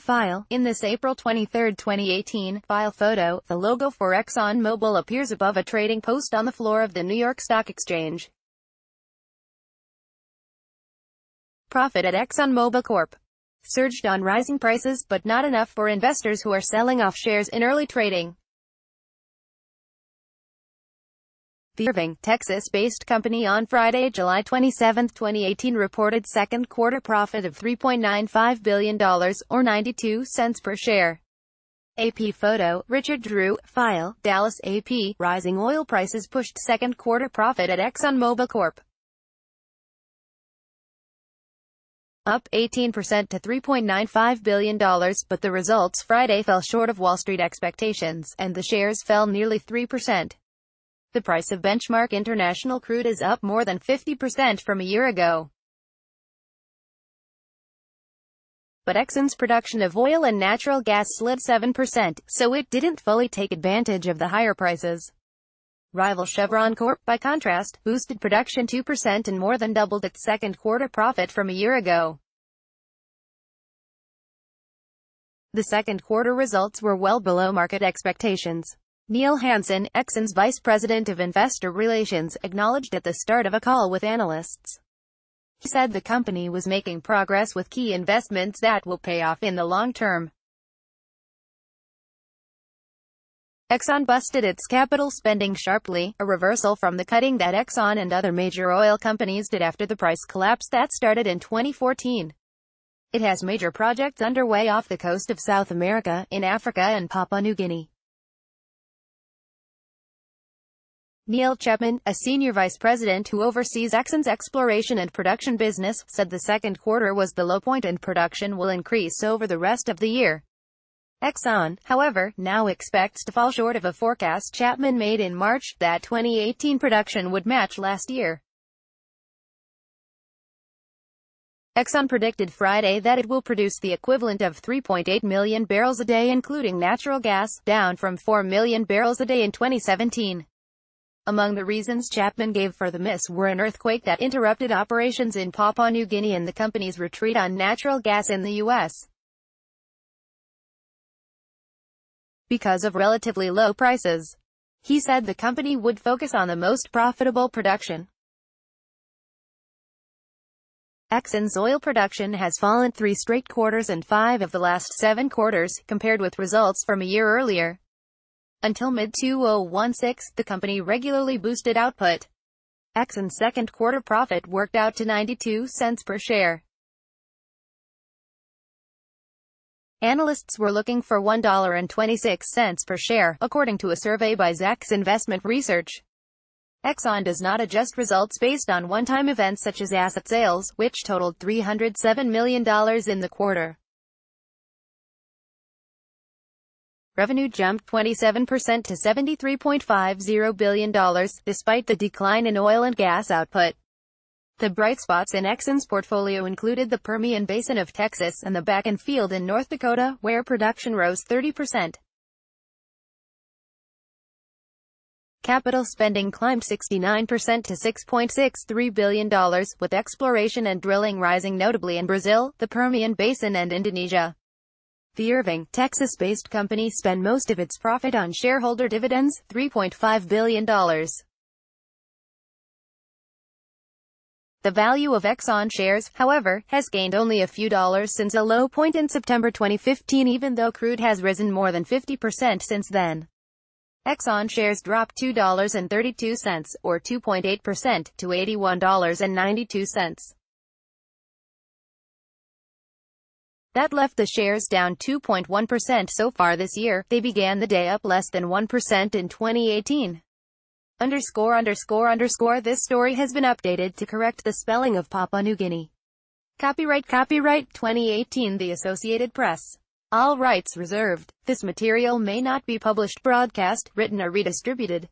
File. In this April 23, 2018, file photo, the logo for Exxon Mobil appears above a trading post on the floor of the New York Stock Exchange. Profit at Exxon Mobil Corp. Surged on rising prices, but not enough for investors who are selling off shares in early trading. The Irving, Texas-based company on Friday, July 27, 2018 reported second quarter profit of $3.95 billion, or 92 cents per share. AP photo, Richard Drew. File, Dallas AP. Rising oil prices pushed second quarter profit at Exxon Mobil Corp. up 18% to $3.95 billion, but the results Friday fell short of Wall Street expectations, and the shares fell nearly 3%. The price of benchmark international crude is up more than 50% from a year ago. But Exxon's production of oil and natural gas slid 7%, so it didn't fully take advantage of the higher prices. Rival Chevron Corp, by contrast, boosted production 2% and more than doubled its second quarter profit from a year ago. The second quarter results were well below market expectations. Neil Hansen, Exxon's vice president of investor relations, acknowledged at the start of a call with analysts. He said the company was making progress with key investments that will pay off in the long term. Exxon busted its capital spending sharply, a reversal from the cutting that Exxon and other major oil companies did after the price collapse that started in 2014. It has major projects underway off the coast of South America, in Africa and Papua New Guinea. Neil Chapman, a senior vice president who oversees Exxon's exploration and production business, said the second quarter was the low point and production will increase over the rest of the year. Exxon, however, now expects to fall short of a forecast Chapman made in March, that 2018 production would match last year. Exxon predicted Friday that it will produce the equivalent of 3.8 million barrels a day including natural gas, down from 4 million barrels a day in 2017. Among the reasons Chapman gave for the miss were an earthquake that interrupted operations in Papua New Guinea and the company's retreat on natural gas in the U.S. because of relatively low prices. He said the company would focus on the most profitable production. Exxon's oil production has fallen 3 straight quarters and 5 of the last 7 quarters, compared with results from a year earlier. Until mid-2016, the company regularly boosted output. Exxon's second quarter profit worked out to 92 cents per share. Analysts were looking for $1.26 per share, according to a survey by Zacks Investment Research. Exxon does not adjust results based on one-time events such as asset sales, which totaled $307 million in the quarter. Revenue jumped 27% to $73.50 billion, despite the decline in oil and gas output. The bright spots in Exxon's portfolio included the Permian Basin of Texas and the Bakken Field in North Dakota, where production rose 30%. Capital spending climbed 69% to $6.63 billion, with exploration and drilling rising notably in Brazil, the Permian Basin and Indonesia. The Irving, Texas-based company spent most of its profit on shareholder dividends, $3.5 billion. The value of Exxon shares, however, has gained only a few dollars since a low point in September 2015, even though crude has risen more than 50% since then. Exxon shares dropped $2.32, or 2.8%, to $81.92. That left the shares down 2.1% so far this year. They began the day up less than 1% in 2018. This story has been updated to correct the spelling of Papua New Guinea. Copyright 2018 The Associated Press. All rights reserved. This material may not be published, broadcast, written or redistributed.